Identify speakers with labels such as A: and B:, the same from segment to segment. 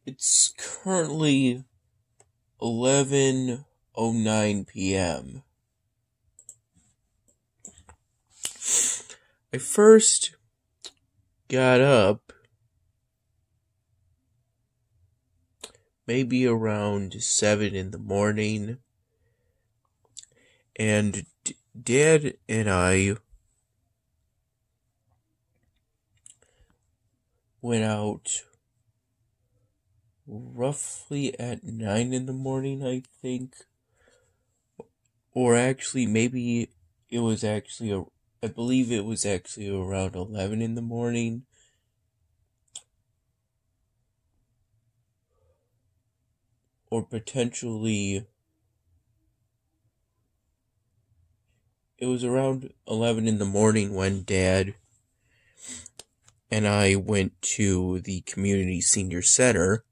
A: It's currently 11:09 p.m. I first got up maybe around 7 in the morning, and Dad and I went out roughly at 9 in the morning, I think. Or actually, maybe it was actually, I believe it was actually around 11 in the morning. Or potentially, it was around 11 in the morning when Dad and I went to the community senior center.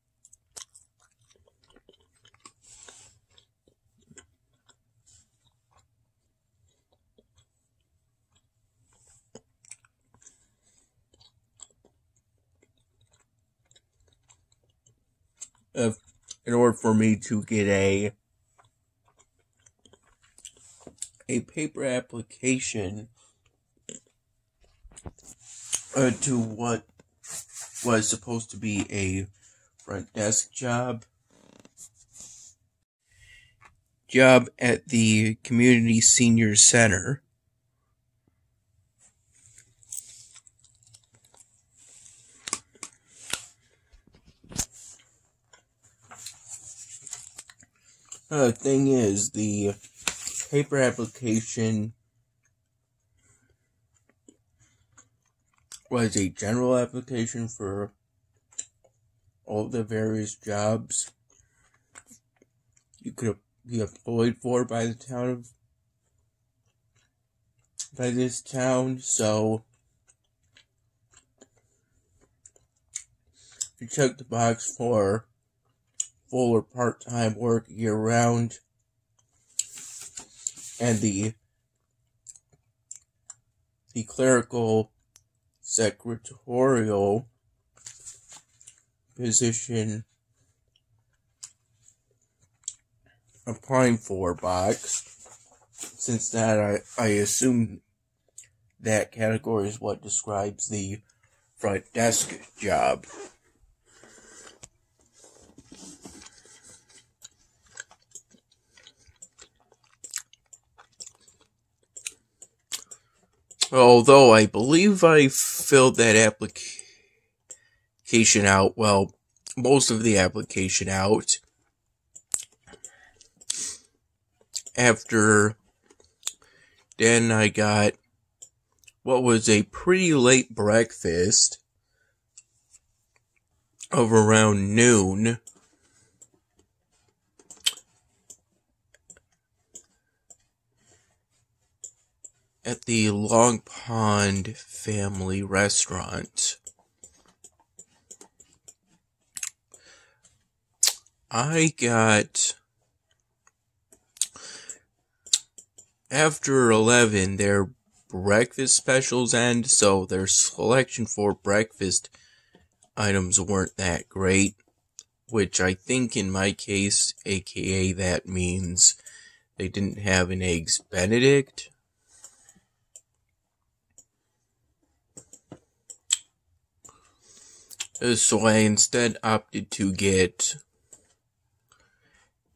A: In order for me to get a paper application to what was supposed to be a front desk job at the community senior center. The thing is, the paper application was a general application for all the various jobs you could be employed for by this town. So if you check the box for full or part-time work year-round, and the clerical secretarial position applying for box, since that I assume that category is what describes the front desk job. Although I believe I filled that application out, well, most of the application out, after Dad and I got what was a pretty late breakfast of around noon. At the Long Pond Family Restaurant. I got, after 11, their breakfast specials end, so their selection for breakfast items weren't that great, which I think in my case, aka that means they didn't have an Eggs Benedict. So I instead opted to get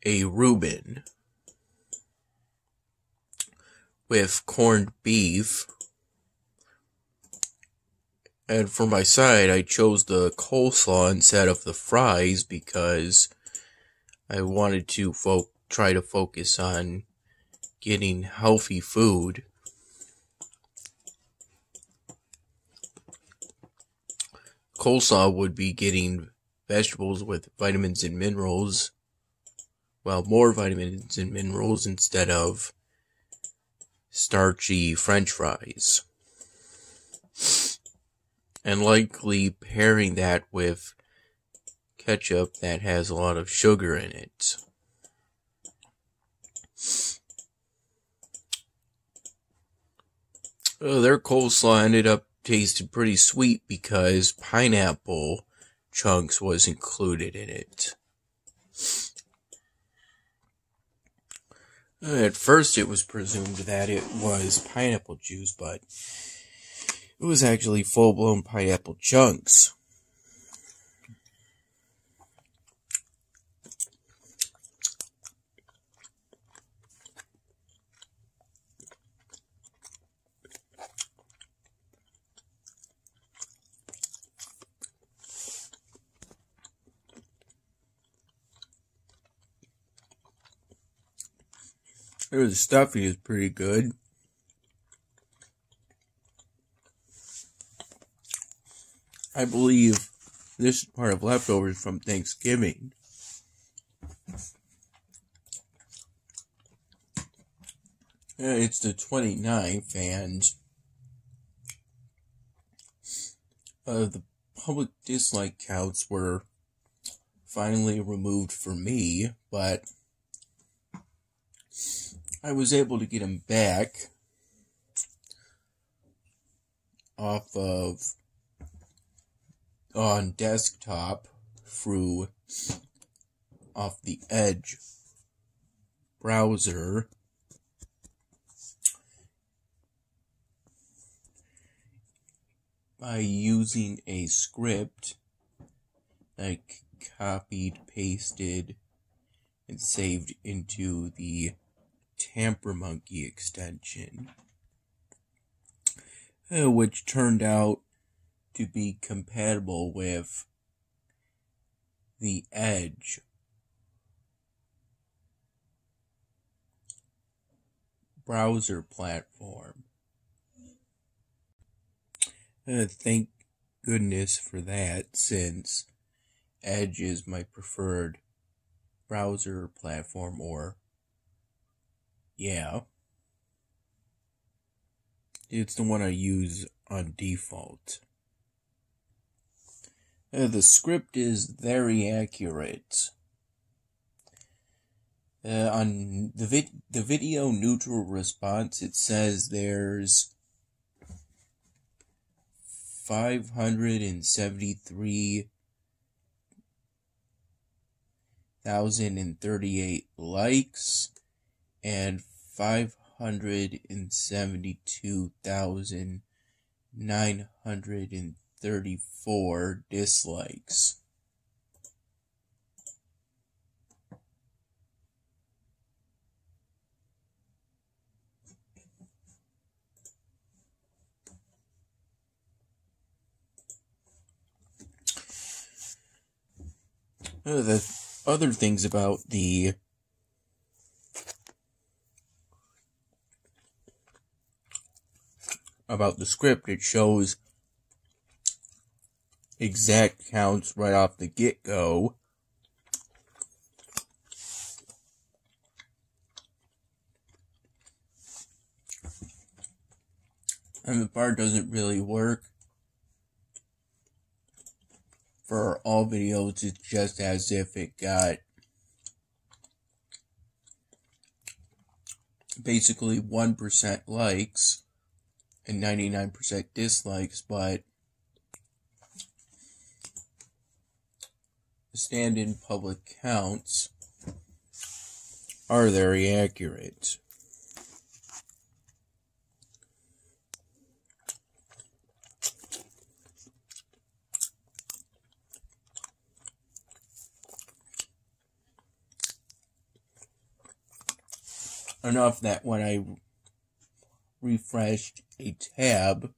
A: a reuben with corned beef. And for my side, I chose the coleslaw instead of the fries because I wanted to try to focus on getting healthy food. Coleslaw would be getting vegetables with vitamins and minerals. Well, more vitamins and minerals instead of starchy French fries. And likely pairing that with ketchup that has a lot of sugar in it. Their coleslaw ended up tasted pretty sweet because pineapple chunks was included in it. At first it was presumed that it was pineapple juice, but it was actually full-blown pineapple chunks. The stuffing is pretty good. I believe this is part of leftovers from Thanksgiving. It's the 29th, and the public dislike counts were finally removed for me, but I was able to get them back on desktop off the Edge browser. By using a script I copied, pasted, and saved into the Tamper Monkey extension, which turned out to be compatible with the Edge browser platform. Thank goodness for that, since Edge is my preferred browser platform, it's the one I use on default. The script is very accurate. On the video neutral response, it says there's 573,038 likes and 572,934 dislikes. The other things about the script, it shows exact counts right off the get-go. And the part doesn't really work for all videos. It's just as if it got basically 1% likes and 99% dislikes, but the stand-in public counts are very accurate. Enough that when I refreshed a tab,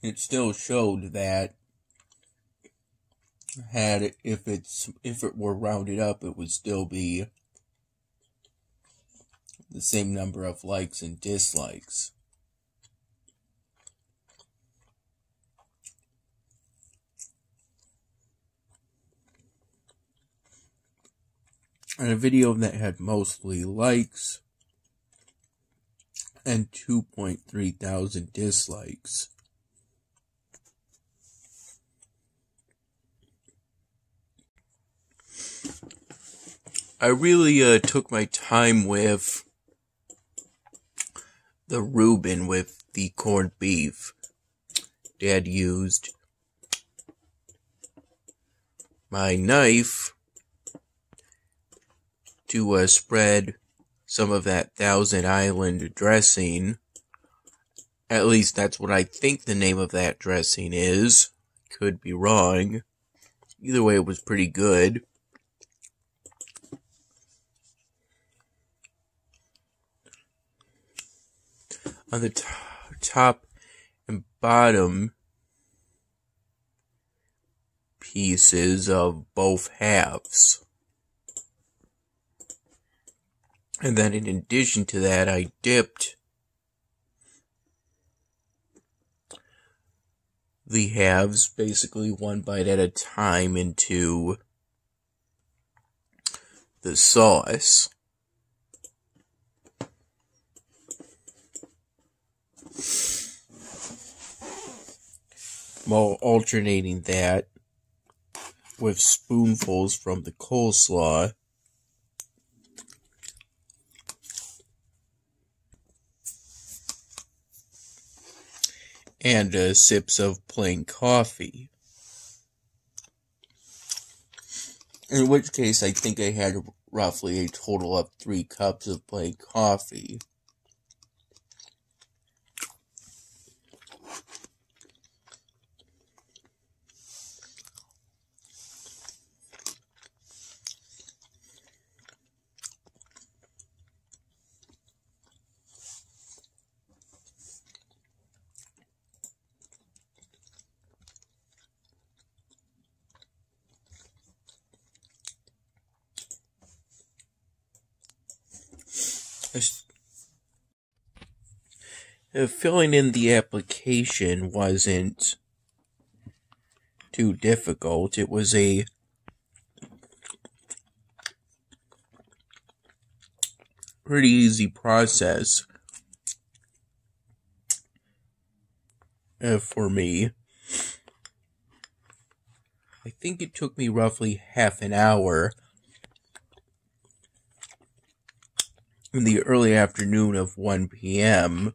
A: it still showed that if it were rounded up, it would still be the same number of likes and dislikes. And a video that had mostly likes and 2.3 thousand dislikes. I really took my time with the Reuben with the corned beef. Dad used my knife to spread some of that Thousand Island dressing. At least that's what I think the name of that dressing is. Could be wrong. Either way, it was pretty good. On the top and bottom pieces of both halves. And then in addition to that, I dipped the halves, basically one bite at a time, into the sauce. While alternating that with spoonfuls from the coleslaw. And sips of plain coffee. In which case, I think I had roughly a total of 3 cups of plain coffee. Filling in the application wasn't too difficult. It was a pretty easy process for me. I think it took me roughly half an hour in the early afternoon of 1 p.m.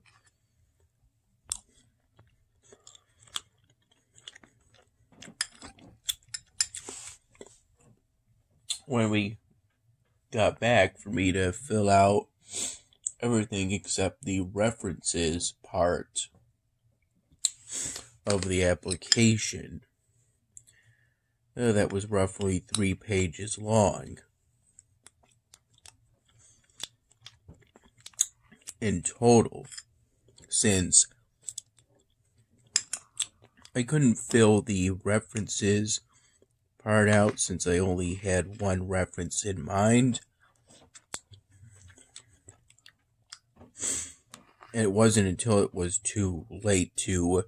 A: when we got back for me to fill out everything except the references part of the application. That was roughly 3 pages long in total, since I couldn't fill the references part out since I only had one reference in mind. And it wasn't until it was too late to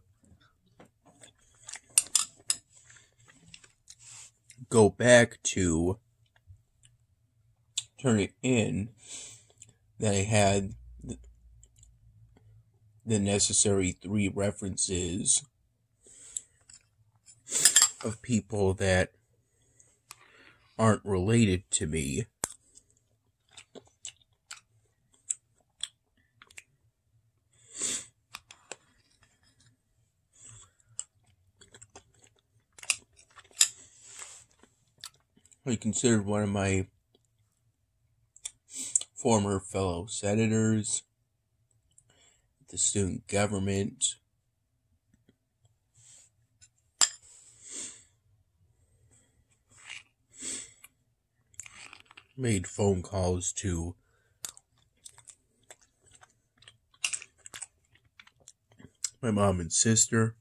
A: go back to turn it in that I had the necessary 3 references of people that aren't related to me. I considered one of my former fellow senators, the student government, made phone calls to my mom and sister.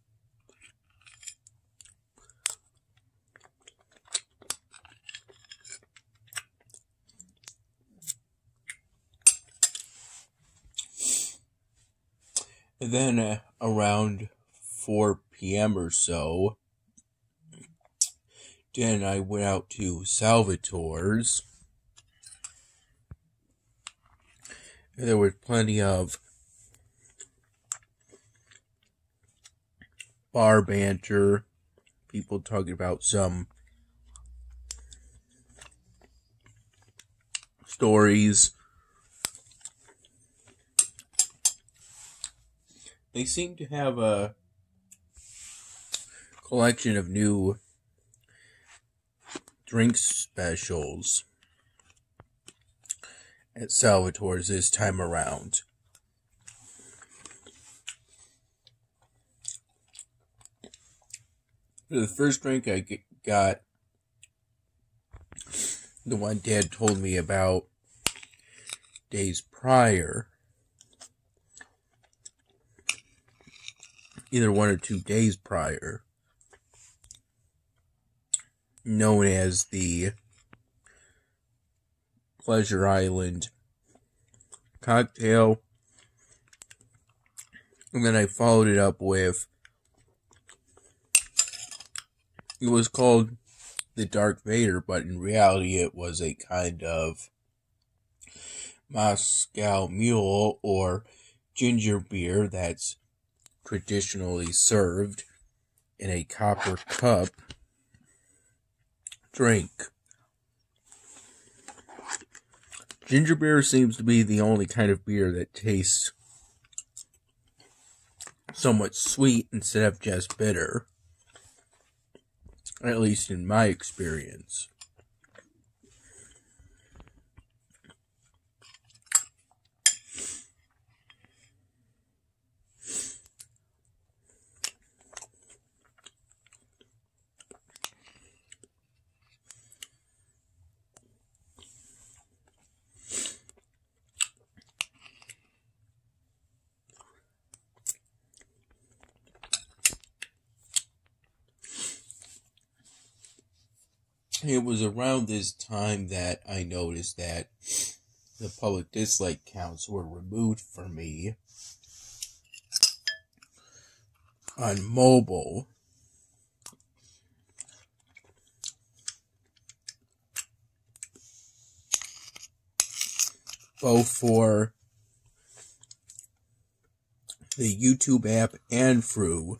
A: And then around 4 p.m. or so, Dan and I went out to Salvatore's. There was plenty of bar banter, people talking about some stories. They seem to have a collection of new drink specials at Salvatore's this time around. The first drink I got, the one Dad told me about days prior, either 1 or 2 days prior, known as the Pleasure Island cocktail. And then I followed it up with, it was called the Darth Vader, but in reality it was a kind of Moscow Mule or ginger beer that's traditionally served in a copper cup drink. Ginger beer seems to be the only kind of beer that tastes somewhat sweet instead of just bitter. At least in my experience. It was around this time that I noticed that the public dislike counts were removed for me on mobile. Both for the YouTube app and through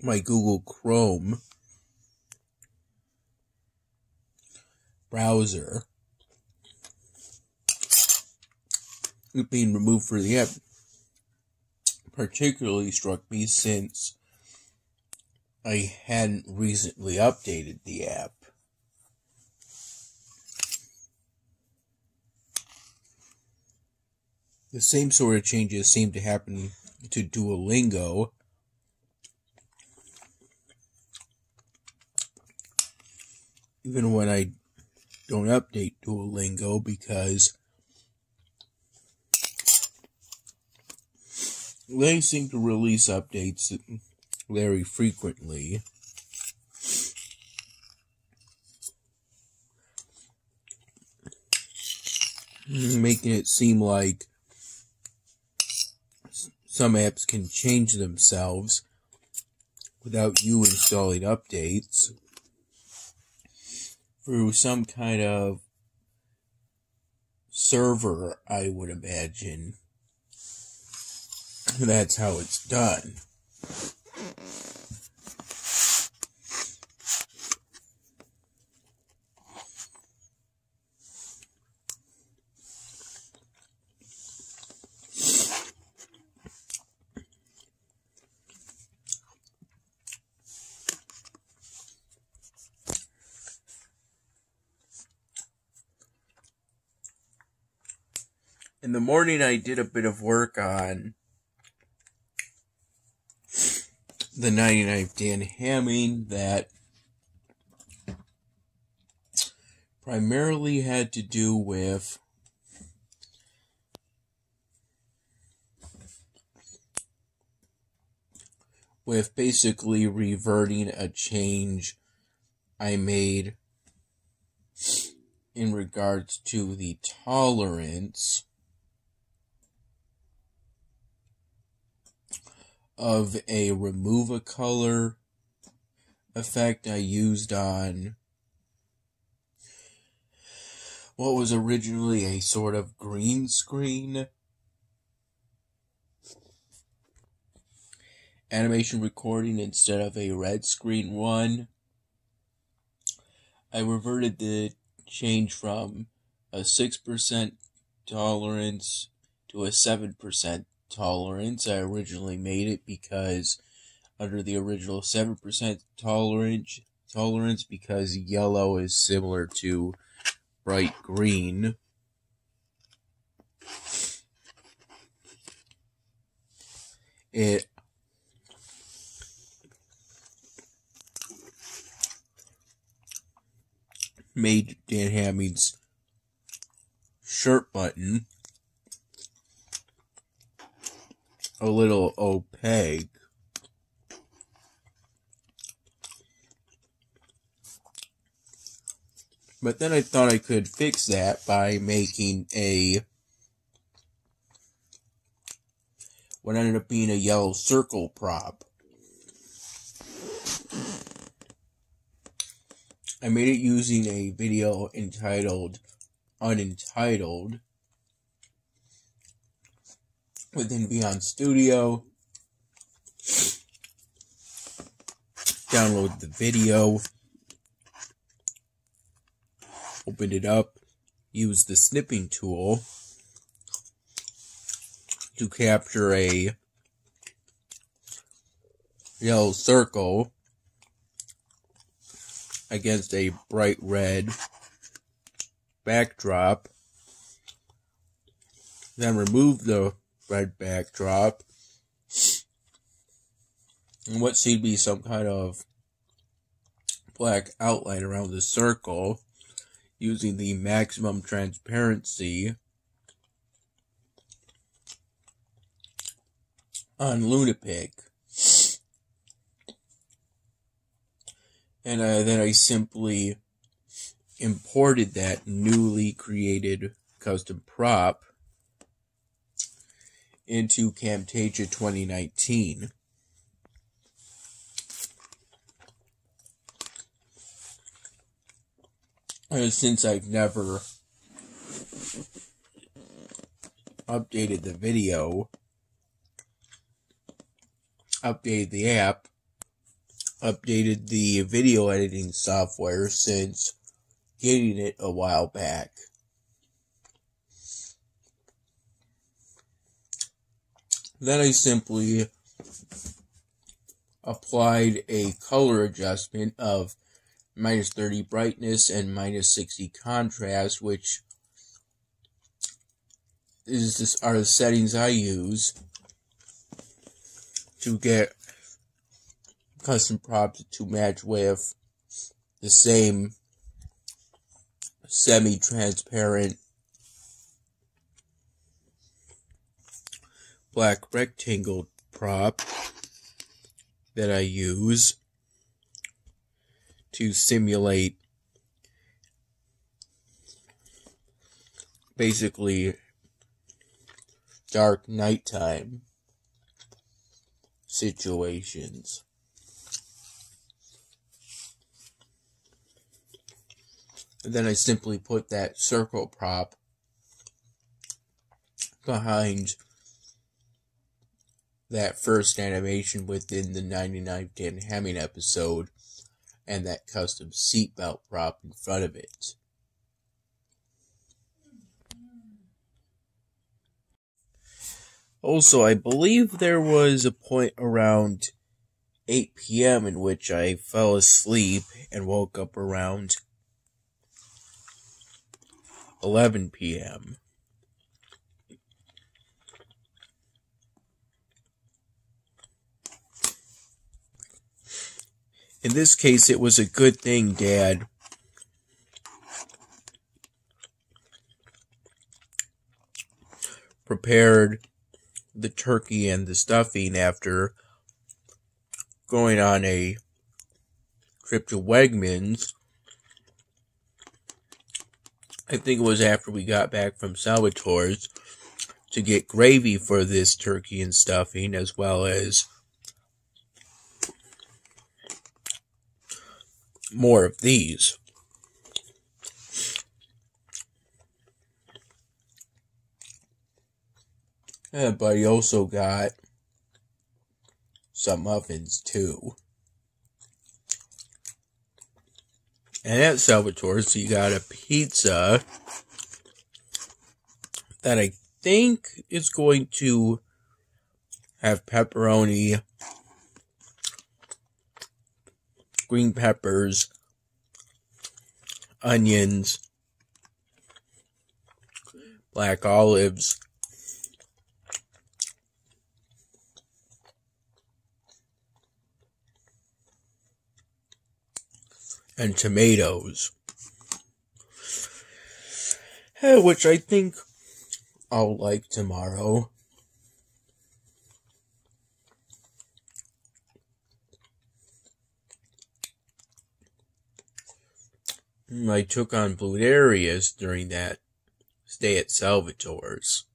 A: my Google Chrome browser. It being removed for the app particularly struck me since I hadn't recently updated the app. The same sort of changes seem to happen to Duolingo. Even when I don't update Duolingo, because they seem to release updates very frequently. Making it seem like some apps can change themselves without you installing updates through some kind of server, I would imagine. That's how it's done. In the morning, I did a bit of work on the 99th Dan Hamming that primarily had to do with basically reverting a change I made in regards to the tolerance of a remove a color effect I used on what was originally a sort of green screen animation recording instead of a red screen one. I reverted the change from a 6% tolerance to a 7% tolerance. I originally made it because under the original 7% tolerance, because yellow is similar to bright green, it made Dan Hamming's shirt button a little opaque. But then I thought I could fix that by making what ended up being a yellow circle prop. I made it using a video entitled Unentitled within Beyond Studio. Download the video, opened it up, used the snipping tool to capture a yellow circle against a bright red backdrop, then remove the red backdrop, and what seemed to be some kind of black outline around the circle, using the maximum transparency on Lunapic. And then I simply imported that newly created custom prop into Camtasia 2019. And since I've never updated the video, updated the app, updated the video editing software since getting it a while back. Then I simply applied a color adjustment of minus 30 brightness and minus 60 contrast, which are the settings I use to get custom props to match with the same semi-transparent black rectangle prop that I use to simulate basically dark nighttime situations. And then I simply put that circle prop behind that first animation within the 99 Dan Hamming episode, and that custom seatbelt prop in front of it. Also, I believe there was a point around 8 p.m. in which I fell asleep and woke up around 11 p.m. In this case, it was a good thing Dad prepared the turkey and the stuffing after going on a trip to Wegmans. I think it was after we got back from Salvatore's to get gravy for this turkey and stuffing, as well as more of these. But he also got some muffins too. And at Salvatore's, you got a pizza that I think is going to have pepperoni, green peppers, onions, black olives, and tomatoes, which I think I'll like tomorrow. I took on Blue Darius during that stay at Salvatore's.